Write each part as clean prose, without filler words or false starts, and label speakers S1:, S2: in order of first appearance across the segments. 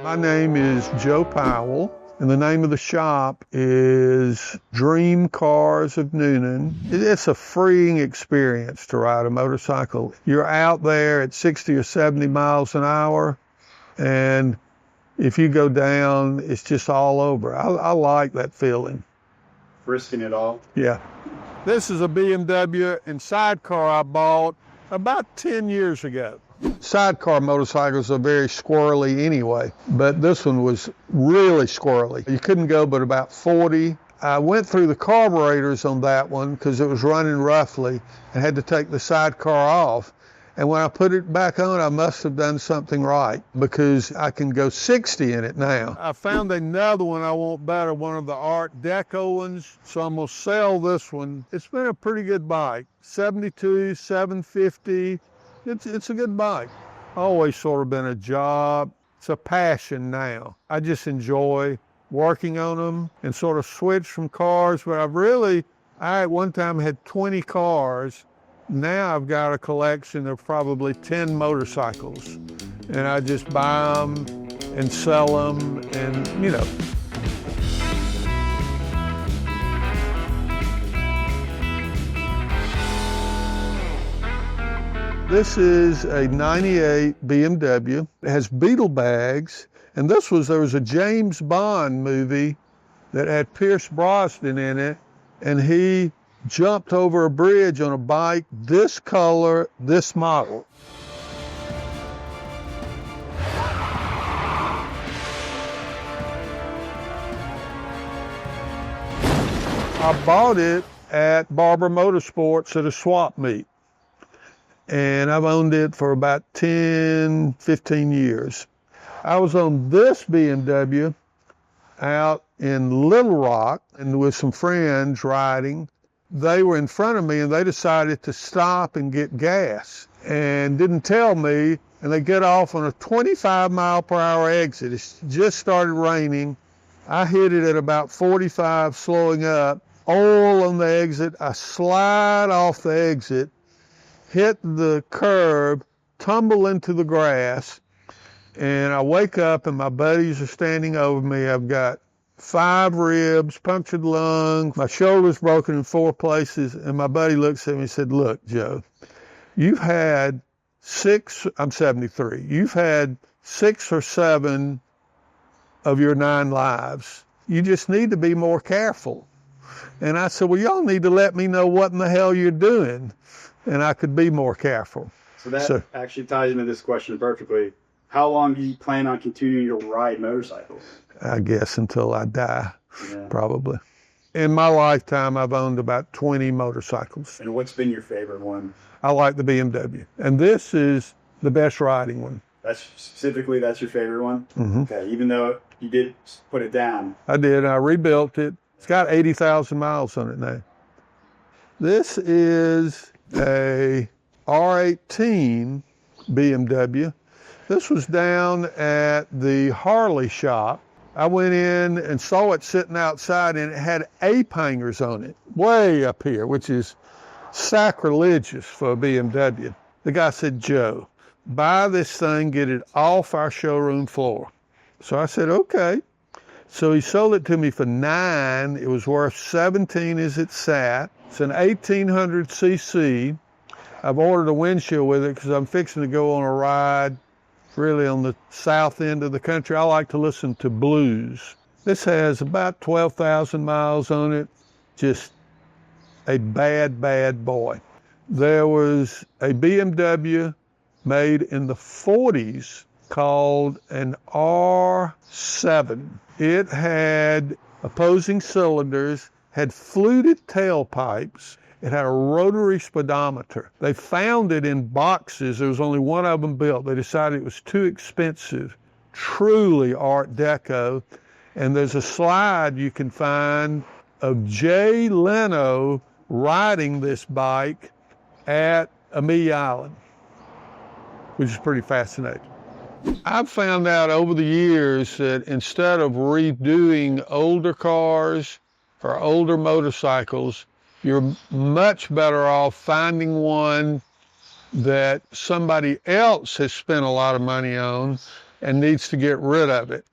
S1: My name is Joe Powell, and the name of the shop is Dream Cars of Noonan. It's a freeing experience to ride a motorcycle. You're out there at 60 or 70 miles an hour, and if you go down, it's just all over. I like that feeling.
S2: Risking it all?
S1: Yeah. This is a BMW and sidecar I bought about 10 years ago. Sidecar motorcycles are very squirrely anyway, but this one was really squirrely. You couldn't go but about 40. I went through the carburetors on that one because it was running roughly and had to take the sidecar off. And when I put it back on, I must have done something right because I can go 60 in it now. I found another one I want better, one of the Art Deco ones, so I'm gonna sell this one. It's been a pretty good bike, 72, 750. It's a good bike. Always sort of been a job. It's a passion now. I just enjoy working on them and sort of switch from cars, but I at one time had 20 cars. Now I've got a collection of probably 10 motorcycles, and I just buy them and sell them, and you know. This is a 98 BMW. It has beetle bags, and there was a James Bond movie that had Pierce Brosnan in it, and he jumped over a bridge on a bike, this color, this model. I bought it at Barber Motorsports at a swap meet, and I've owned it for about 10, 15 years. I was on this BMW out in Little Rock and with some friends riding. They were in front of me and they decided to stop and get gas and didn't tell me, and they get off on a 25 mile per hour exit. It just started raining. I hit it at about 45, slowing up. Oil on the exit. I slide off the exit, hit the curb, tumble into the grass, and I wake up and my buddies are standing over me. I've got 5 ribs, punctured lung, my shoulder's broken in 4 places, and my buddy looks at me and said, "Look, Joe, you've had I'm 73, you've had 6 or 7 of your 9 lives. You just need to be more careful." And I said, "Well, y'all need to let me know what in the hell you're doing, and I could be more careful."
S2: So that actually ties into this question perfectly. How long do you plan on continuing to ride motorcycles?
S1: I guess until I die, probably. In my lifetime, I've owned about 20 motorcycles.
S2: And what's been your favorite one?
S1: I like the BMW. And this is the best riding one.
S2: That's your favorite one?
S1: Mm-hmm.
S2: Okay, even though you did put it down.
S1: I did. I rebuilt it. It's got 80,000 miles on it now. This is a R18 BMW. This was down at the Harley shop. I went in and saw it sitting outside, and it had ape hangers on it, way up here, which is sacrilegious for a BMW. The guy said, "Joe, buy this thing, get it off our showroom floor." So I said, okay. So he sold it to me for $9. It was worth $17 as it sat. It's an 1800 cc. I've ordered a windshield with it because I'm fixing to go on a ride really on the south end of the country. I like to listen to blues. This has about 12,000 miles on it. Just a bad, bad boy. There was a BMW made in the 40s called an R7. It had opposing cylinders, had fluted tailpipes. It had a rotary speedometer. They found it in boxes. There was only one of them built. They decided it was too expensive. Truly Art Deco. And there's a slide you can find of Jay Leno riding this bike at Amelia Island, which is pretty fascinating. I've found out over the years that instead of redoing older cars or older motorcycles, you're much better off finding one that somebody else has spent a lot of money on and needs to get rid of it.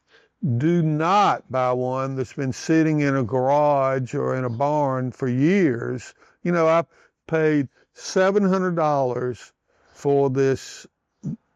S1: Do not buy one that's been sitting in a garage or in a barn for years. You know, I paid $700 for this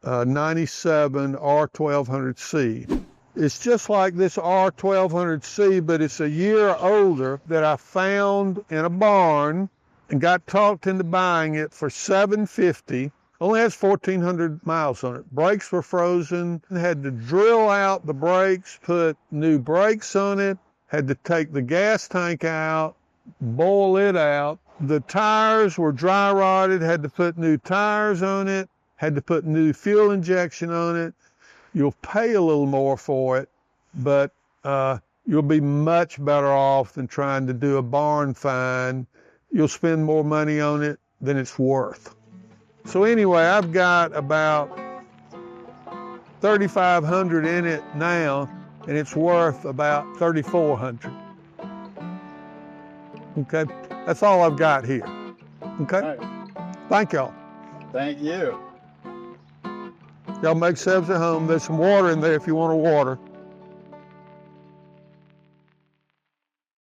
S1: 97 R1200C. It's just like this R1200C, but it's a year older, that I found in a barn and got talked into buying it for $750. Only has 1,400 miles on it. Brakes were frozen. Had to drill out the brakes, put new brakes on it, had to take the gas tank out, boil it out. The tires were dry rotted, had to put new tires on it, had to put new fuel injection on it. You'll pay a little more for it, but you'll be much better off than trying to do a barn find. You'll spend more money on it than it's worth. So anyway, I've got about $3,500 in it now, and it's worth about $3,400. Okay, that's all I've got here. Okay,
S2: All right.
S1: Thank y'all.
S2: Thank you.
S1: Y'all make yourselves at home. There's some water in there if you want to water.